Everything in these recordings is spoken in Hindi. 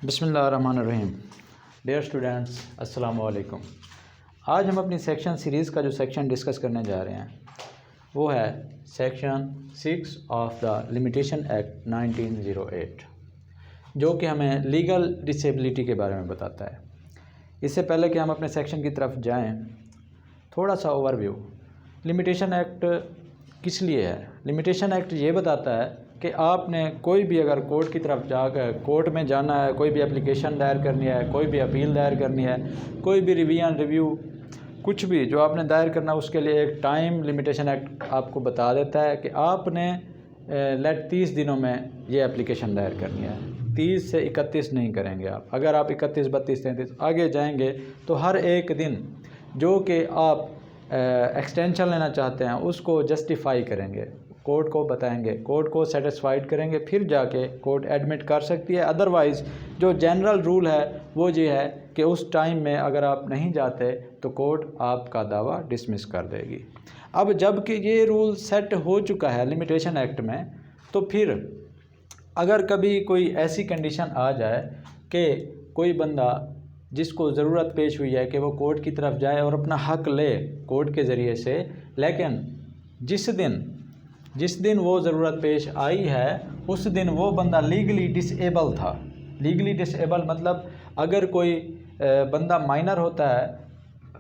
बिस्मिल्लाहिर्रहमानिर्रहीम। डियर स्टूडेंट्स, अस्सलाम वालेकुम। आज हम अपनी सेक्शन सीरीज़ का जो सेक्शन डिस्कस करने जा रहे हैं वो है section 6 of the limitation act 1908, जो कि हमें लीगल डिसेबिलिटी के बारे में बताता है। इससे पहले कि हम अपने सेक्शन की तरफ जाएं, थोड़ा सा ओवरव्यू। लिमिटेशन एक्ट किस लिए है? लिमिटेशन एक्ट ये बताता है कि आपने कोई भी अगर कोर्ट की तरफ जाकर कोर्ट में जाना है, कोई भी एप्लीकेशन दायर करनी है, कोई भी अपील दायर करनी है, कोई भी रिव्यू कुछ भी जो आपने दायर करना है, उसके लिए एक टाइम लिमिटेशन एक्ट आपको बता देता है कि आपने 30 दिनों में ये एप्लीकेशन दायर करनी है। 30 से 31 नहीं करेंगे आप। अगर आप 31, 32, 33 आगे जाएंगे तो हर एक दिन जो कि आप एक्सटेंशन लेना चाहते हैं उसको जस्टिफाई करेंगे, कोर्ट को बताएंगे, कोर्ट को सेटिस्फाइड करेंगे, फिर जाके कोर्ट एडमिट कर सकती है। अदरवाइज़ जो जनरल रूल है वो ये है कि उस टाइम में अगर आप नहीं जाते तो कोर्ट आपका दावा डिसमिस कर देगी। अब जबकि ये रूल सेट हो चुका है लिमिटेशन एक्ट में, तो फिर अगर कभी कोई ऐसी कंडीशन आ जाए कि कोई बंदा जिसको ज़रूरत पेश हुई है कि वो कोर्ट की तरफ जाए और अपना हक़ ले कोर्ट के ज़रिए से, लेकिन जिस दिन वो ज़रूरत पेश आई है उस दिन वो बंदा लीगली डिसेबल था। लीगली डिसेबल मतलब अगर कोई बंदा माइनर होता है,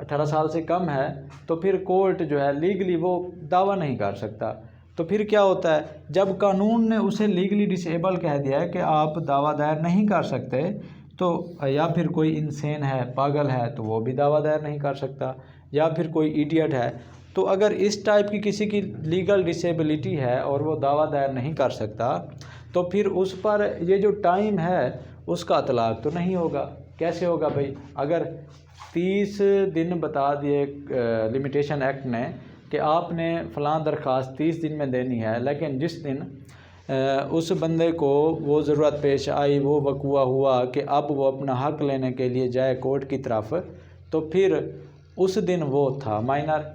18 साल से कम है, तो फिर कोर्ट जो है लीगली वो दावा नहीं कर सकता। तो फिर क्या होता है, जब कानून ने उसे लीगली डिसेबल कह दिया है कि आप दावा दायर नहीं कर सकते, तो या फिर कोई इंसेन है, पागल है, तो वो भी दावा दायर नहीं कर सकता, या फिर कोई इडियट है। तो अगर इस टाइप की किसी की लीगल डिसेबिलिटी है और वो दावा दायर नहीं कर सकता, तो फिर उस पर ये जो टाइम है उसका इतलाक़ तो नहीं होगा। कैसे होगा भाई? अगर 30 दिन बता दिए लिमिटेशन एक्ट ने कि आपने फ़लाँ दरख्वास्त 30 दिन में देनी है, लेकिन जिस दिन उस बंदे को वो ज़रूरत पेश आई, वो वक़ूआ हुआ कि अब वो अपना हक़ लेने के लिए जाए कोर्ट की तरफ, तो फिर उस दिन वो था माइनर,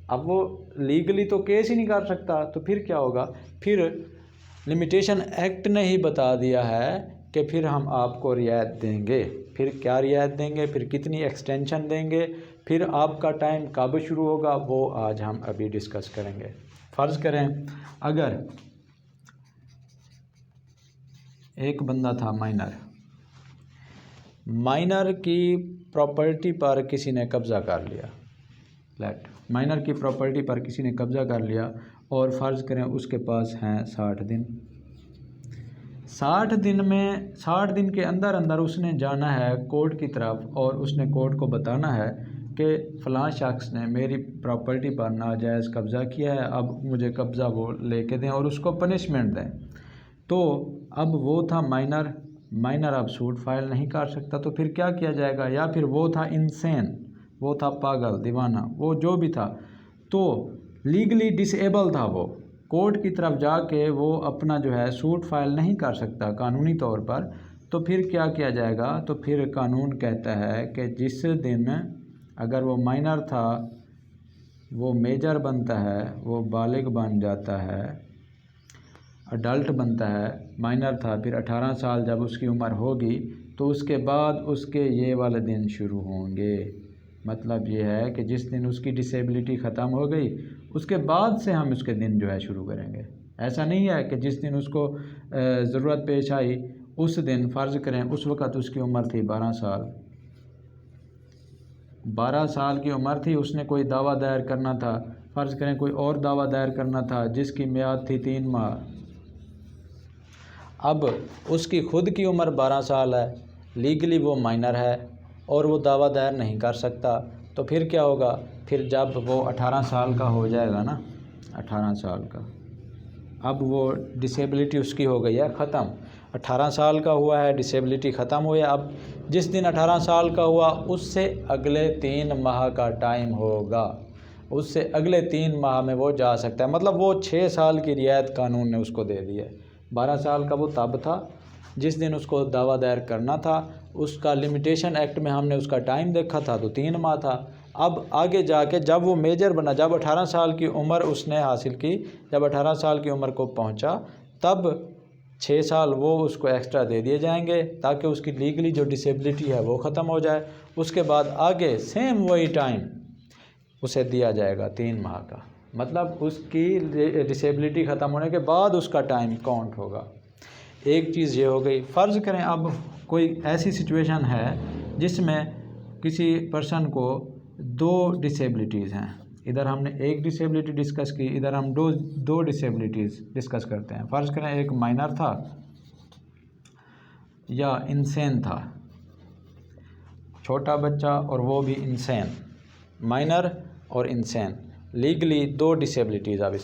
अब वो लीगली तो केस ही नहीं कर सकता। तो फिर क्या होगा? फिर लिमिटेशन एक्ट ने ही बता दिया है कि फिर हम आपको रियायत देंगे। फिर क्या रियायत देंगे, फिर कितनी एक्सटेंशन देंगे, फिर आपका टाइम कब शुरू होगा, वो आज हम अभी डिस्कस करेंगे। फ़र्ज़ करें अगर एक बंदा था माइनर की प्रॉपर्टी पर किसी ने कब्ज़ा कर लिया। माइनर की प्रॉपर्टी पर किसी ने कब्ज़ा कर लिया और फ़र्ज़ करें उसके पास हैं 60 दिन। 60 दिन के अंदर अंदर उसने जाना है कोर्ट की तरफ और उसने कोर्ट को बताना है कि फ़लाँ शख्स ने मेरी प्रॉपर्टी पर नाजायज़ कब्ज़ा किया है, अब मुझे कब्ज़ा वो लेके दें और उसको पनिशमेंट दें। तो अब वो था माइनर अब सूट फाइल नहीं कर सकता, तो फिर क्या किया जाएगा? या फिर वो था इंसेन, वो था पागल, दीवाना, वो जो भी था, तो लीगली डिसेबल था, वो कोर्ट की तरफ जाके वो अपना जो है सूट फाइल नहीं कर सकता कानूनी तौर पर। तो फिर क्या किया जाएगा? तो फिर कानून कहता है कि जिस दिन अगर वो माइनर था वो मेजर बनता है, वो बालिग बन जाता है, अडल्ट बनता है, माइनर था, फिर 18 साल जब उसकी उम्र होगी तो उसके बाद उसके ये वाले दिन शुरू होंगे। मतलब ये है कि जिस दिन उसकी डिसेबिलिटी ख़त्म हो गई उसके बाद से हम उसके दिन जो है शुरू करेंगे। ऐसा नहीं है कि जिस दिन उसको ज़रूरत पेश आई उस दिन, फ़र्ज़ करें उस वक़्त उसकी उम्र थी 12 साल, 12 साल की उम्र थी, उसने कोई दावा दायर करना था, फ़र्ज़ करें कोई और दावा दायर करना था जिसकी मियाद थी 3 माह। अब उसकी ख़ुद की उम्र 12 साल है, लीगली वो माइनर है और वो दावा दायर नहीं कर सकता। तो फिर क्या होगा? फिर जब वो 18 साल का हो जाएगा ना, 18 साल का, अब वो डिसेबिलिटी उसकी हो गई है ख़त्म। 18 साल का हुआ है, डिसेबिलिटी ख़त्म हुई है। अब जिस दिन 18 साल का हुआ उससे अगले 3 माह का टाइम होगा, उससे अगले 3 माह में वो जा सकता है। मतलब वो 6 साल की रियायत कानून ने उसको दे दी है। 12 साल का वो तब था जिस दिन उसको दावा दायर करना था, उसका लिमिटेशन एक्ट में हमने उसका टाइम देखा था तो 3 माह था। अब आगे जाके जब वो मेजर बना, जब 18 साल की उम्र उसने हासिल की, जब 18 साल की उम्र को पहुंचा, तब 6 साल वो उसको एक्स्ट्रा दे दिए जाएंगे ताकि उसकी लीगली जो डिसेबिलिटी है वो ख़त्म हो जाए। उसके बाद आगे सेम वही टाइम उसे दिया जाएगा 3 माह का, मतलब उसकी डिसेबिलिटी ख़त्म होने के बाद उसका टाइम काउंट होगा। एक चीज़ ये हो गई। फ़र्ज़ करें अब कोई ऐसी सिचुएशन है जिसमें किसी पर्सन को 2 डिसेबिलिटीज़ हैं। इधर हमने एक डिसेबिलिटी डिस्कस की, इधर हम दो डिसेबिलिटीज़ डिस्कस करते हैं। फ़र्ज़ करें एक माइनर था या इंसेन था, छोटा बच्चा और वो भी इंसेन, माइनर और इंसेन, लीगली 2 डिसेबिलिटीज़ अब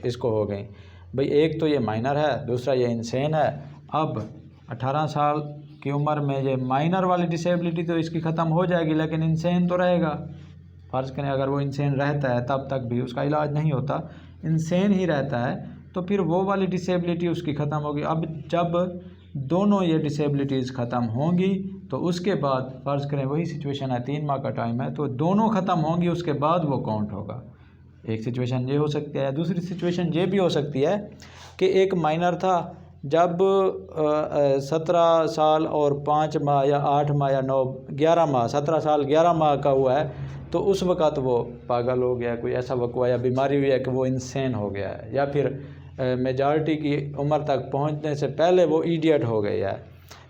इसको हो गई भाई। एक तो ये माइनर है, दूसरा ये इंसेन है। अब 18 साल की उम्र में ये माइनर वाली डिसेबिलिटी तो इसकी ख़त्म हो जाएगी, लेकिन इंसेन तो रहेगा। फ़र्ज़ करें अगर वो इंसेन रहता है तब तक भी उसका इलाज नहीं होता, इंसेन ही रहता है, तो फिर वो वाली डिसेबिलिटी उसकी ख़त्म होगी। अब जब दोनों ये डिसेबिलिटीज़ ख़त्म होंगी तो उसके बाद फ़र्ज़ करें वही सिचुएशन है, 3 माह का टाइम है, तो दोनों ख़त्म होंगी, उसके बाद वो काउंट होगा। एक सिचुएशन ये हो सकती है। दूसरी सिचुएशन ये भी हो सकती है कि एक माइनर था, जब 17 साल और 5 माह या 8 माह या 11 माह, 17 साल 11 माह का हुआ है, तो उस वक़्त वो पागल हो गया, कोई ऐसा वक़्त हुआ या बीमारी हुई है कि वो इंसेन हो गया है, या फिर मेजॉरिटी की उम्र तक पहुंचने से पहले वो इडियट हो गया है।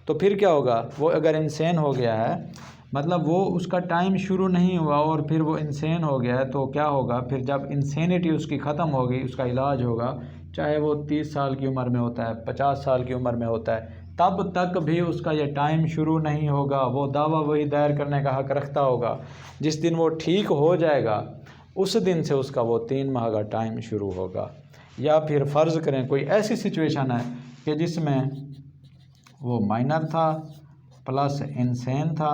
तो फिर क्या होगा, वो अगर इंसेन हो गया है, मतलब वो उसका टाइम शुरू नहीं हुआ और फिर वो इंसेन हो गया है, तो क्या होगा, फिर जब इंसेनिटी उसकी ख़त्म होगी, उसका इलाज होगा, चाहे वो 30 साल की उम्र में होता है, 50 साल की उम्र में होता है, तब तक भी उसका ये टाइम शुरू नहीं होगा। वो दावा वही दायर करने का हक़ रखता होगा। जिस दिन वो ठीक हो जाएगा उस दिन से उसका वो 3 माह का टाइम शुरू होगा। या फिर फ़र्ज़ करें कोई ऐसी सिचुएशन है कि जिसमें वो माइनर था प्लस इंसेन था,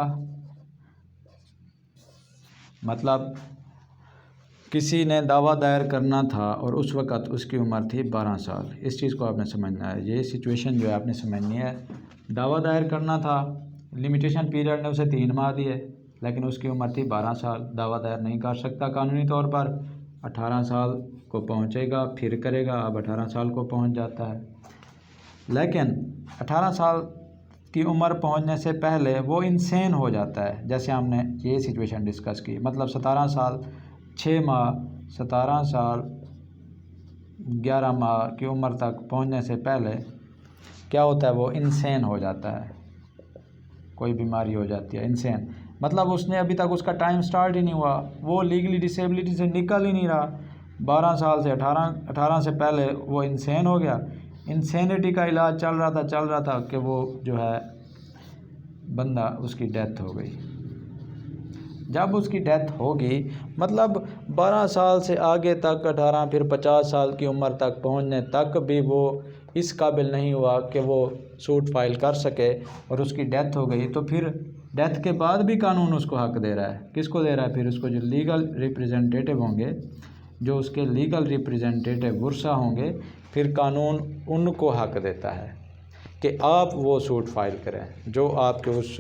मतलब किसी ने दावा दायर करना था और उस वक़्त उसकी उम्र थी 12 साल। इस चीज़ को आपने समझना है, ये सिचुएशन जो है आपने समझनी है। दावा दायर करना था, लिमिटेशन पीरियड ने उसे 3 माह दिए, लेकिन उसकी उम्र थी 12 साल, दावा दायर नहीं कर सकता कानूनी तौर पर। 18 साल को पहुँचेगा फिर करेगा, अब 18 साल को पहुँच जाता है। लेकिन 18 साल की उम्र पहुंचने से पहले वो इंसेन हो जाता है, जैसे हमने ये सिचुएशन डिस्कस की। मतलब 17 साल 6 माह, 17 साल 11 माह की उम्र तक पहुंचने से पहले क्या होता है, वो इंसेन हो जाता है, कोई बीमारी हो जाती है, इंसेन। मतलब उसने अभी तक उसका टाइम स्टार्ट ही नहीं हुआ, वो लीगली डिसेबिलिटी से निकल ही नहीं रहा। 12 साल से 18 से पहले वो इंसेन हो गया। इंसेनिटी का इलाज चल रहा था कि वो जो है बंदा, उसकी डेथ हो गई। जब उसकी डेथ होगी, मतलब 12 साल से आगे तक 18 फिर 50 साल की उम्र तक पहुंचने तक भी वो इस काबिल नहीं हुआ कि वो सूट फाइल कर सके और उसकी डेथ हो गई, तो फिर डेथ के बाद भी कानून उसको हक़ दे रहा है। किसको दे रहा है, फिर उसको जो लीगल रिप्रेजेंटेटिव होंगे, जो उसके लीगल रिप्रेजेंटेटिव वर्सा होंगे, फिर कानून उनको हक़ देता है कि आप वो सूट फाइल करें जो आपके उस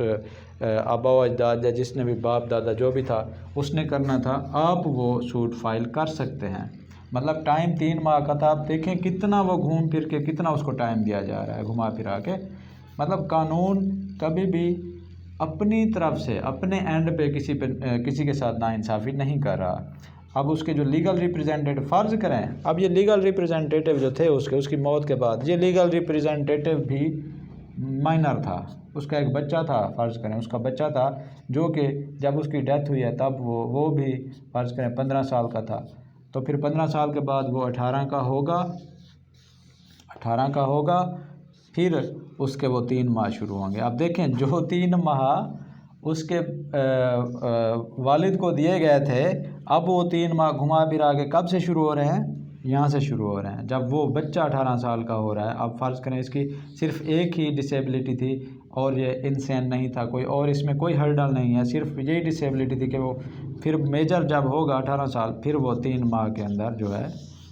आबा व अजदाद या जिसने भी बाप दादा जो भी था उसने करना था, आप वो सूट फाइल कर सकते हैं। मतलब टाइम 3 माह का था। आप देखें कितना वो घूम फिर के, कितना उसको टाइम दिया जा रहा है घुमा फिरा के। मतलब कानून कभी भी अपनी तरफ से, अपने एंड पे किसी के साथ नाइंसाफ़ी नहीं कर रहा। अब उसके जो लीगल रिप्रेजेंटेटिव, फ़र्ज़ करें अब ये लीगल रिप्रेजेंटेटिव जो थे उसकी मौत के बाद, ये लीगल रिप्रेजेंटेटिव भी माइनर था, उसका एक बच्चा था, फ़र्ज़ करें उसका बच्चा था, जो कि जब उसकी डेथ हुई है तब वो भी फ़र्ज़ करें 15 साल का था। तो फिर 15 साल के बाद वो 18 का होगा, फिर उसके वो 3 माह शुरू होंगे। अब देखें जो 3 माह उसके वालिद को दिए गए थे, अब वो 3 माह घुमा फिरा के कब से शुरू हो रहे हैं, यहाँ से शुरू हो रहे हैं जब वो बच्चा 18 साल का हो रहा है। अब फ़र्ज़ करें इसकी सिर्फ एक ही डिसेबिलिटी थी और ये इंसेन नहीं था, कोई और इसमें कोई हर्डल नहीं है, सिर्फ यही डिसेबिलिटी थी कि वो फिर मेजर जब होगा 18 साल, फिर वो 3 माह के अंदर जो है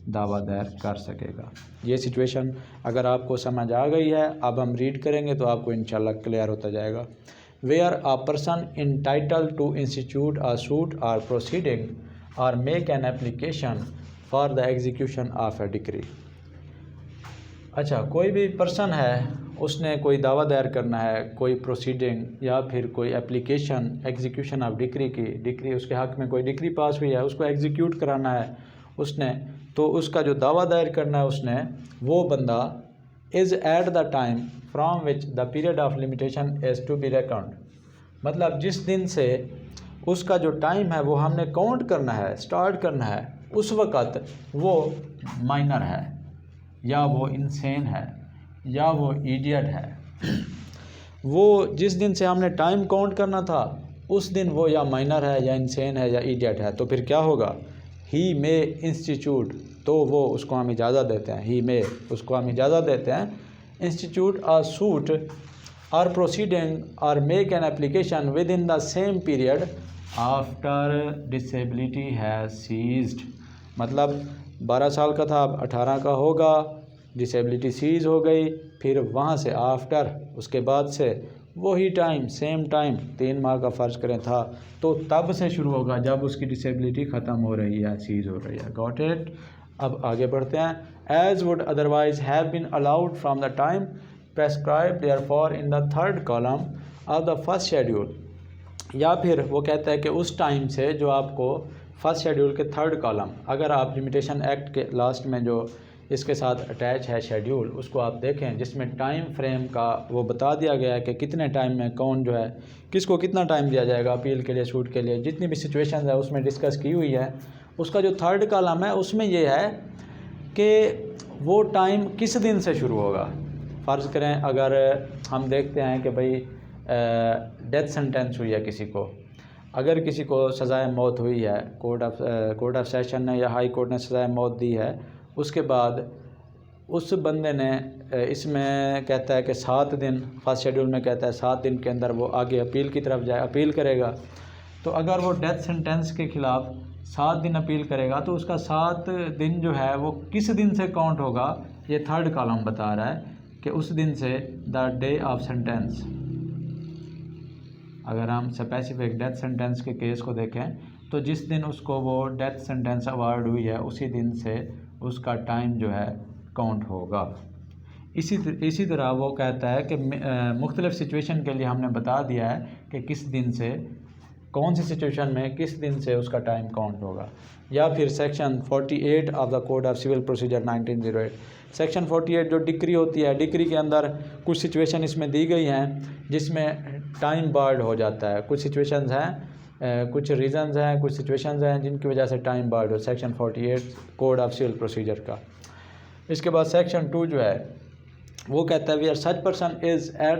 दावा दायर कर सकेगा। ये सिचुएशन अगर आपको समझ आ गई है, अब हम रीड करेंगे तो आपको इंशाल्लाह क्लियर होता जाएगा। Where a person entitled to institute a suit or proceeding और make an application for the execution of a decree. अच्छा, कोई भी पर्सन है, उसने कोई दावा दायर करना है, कोई प्रोसीडिंग या फिर कोई एप्लीकेशन एग्जीक्यूशन ऑफ डिक्री की, डिक्री उसके हक़ में कोई डिक्री पास हुई है, उसको एग्जीक्यूट कराना है उसने, तो उसका जो दावा दायर करना है उसने, वो बंदा is at the time from which the period of limitation is to be record, मतलब जिस दिन से उसका जो टाइम है वो हमने काउंट करना है, स्टार्ट करना है, उस वक़्त वो माइनर है या वो इंसेन है या वो इडियट है। वो जिस दिन से हमने टाइम काउंट करना था उस दिन वो या माइनर है या इंसेन है या इडियट है, तो फिर क्या होगा, ही मे इंस्टीट्यूट, तो वो उसको हम इजाज़त देते हैं, ही मे उसको हम इजाज़त देते हैं, इंस्टीट्यूट आ सूट और प्रोसीडिंग और make an application within the same period after disability has ceased, मतलब 12 साल का था, अब 18 का होगा, डिसेबिलिटी सीज हो गई, फिर वहाँ से आफ्टर, उसके बाद से वही टाइम, सेम टाइम 3 माह का फ़र्ज करें था, तो तब से शुरू होगा जब उसकी डिसेबिलिटी ख़त्म हो रही है, सीज हो रही है। Got it. अब आगे बढ़ते हैं। As would otherwise have been allowed from the time prescribe therefor in the third column of the first schedule, या फिर वो कहता है कि उस टाइम से जो आपको फर्स्ट शेड्यूल के थर्ड कॉलम, अगर आप लिमिटेशन एक्ट के लास्ट में जो इसके साथ अटैच है शेड्यूल, उसको आप देखें, जिसमें टाइम फ्रेम का वो बता दिया गया है कि कितने टाइम में कौन जो है किसको कितना टाइम दिया जाएगा अपील के लिए, शूट के लिए, जितनी भी सिचुएशंस है उसमें डिस्कस की हुई है। उसका जो थर्ड कॉलम है उसमें ये है कि वो टाइम किस दिन से शुरू होगा। फ़र्ज़ करें अगर हम देखते हैं कि भाई डेथ सेंटेंस हुई है किसी को, अगर किसी को सज़ाए मौत हुई है, कोर्ट ऑफ सेशन ने या हाई कोर्ट ने सज़ाए मौत दी है, उसके बाद उस बंदे ने इसमें कहता है कि 7 दिन, फर्स्ट शेड्यूल में कहता है 7 दिन के अंदर वो आगे अपील की तरफ जाए, अपील करेगा, तो अगर वो डेथ सेंटेंस के ख़िलाफ़ 7 दिन अपील करेगा तो उसका 7 दिन जो है वो किस दिन से काउंट होगा, ये थर्ड कॉलम बता रहा है कि उस दिन से द डे ऑफ सेंटेंस। अगर हम स्पेसिफिक डेथ सेंटेंस के केस को देखें तो जिस दिन उसको वो डेथ सेंटेंस अवार्ड हुई है उसी दिन से उसका टाइम जो है काउंट होगा। इसी तरह वो कहता है कि मुख्तलिफ़ सिचुएशन के लिए हमने बता दिया है कि किस दिन से, कौन सी सिचुएशन में किस दिन से उसका टाइम काउंट होगा। या फिर section 48 of the code of civil procedure 1908, section 48 जो डिक्री होती है, डिक्री के अंदर कुछ सिचुएशन इसमें दी गई हैं जिसमें टाइम बार्ड हो जाता है। कुछ सिचुएशंस हैं, कुछ रीज़न्स हैं, कुछ सिचुएशंस हैं जिनकी वजह से टाइम बार्ड हो, section 48 code of civil procedure का। इसके बाद सेक्शन 2 जो है वो कहता है we are such person is eight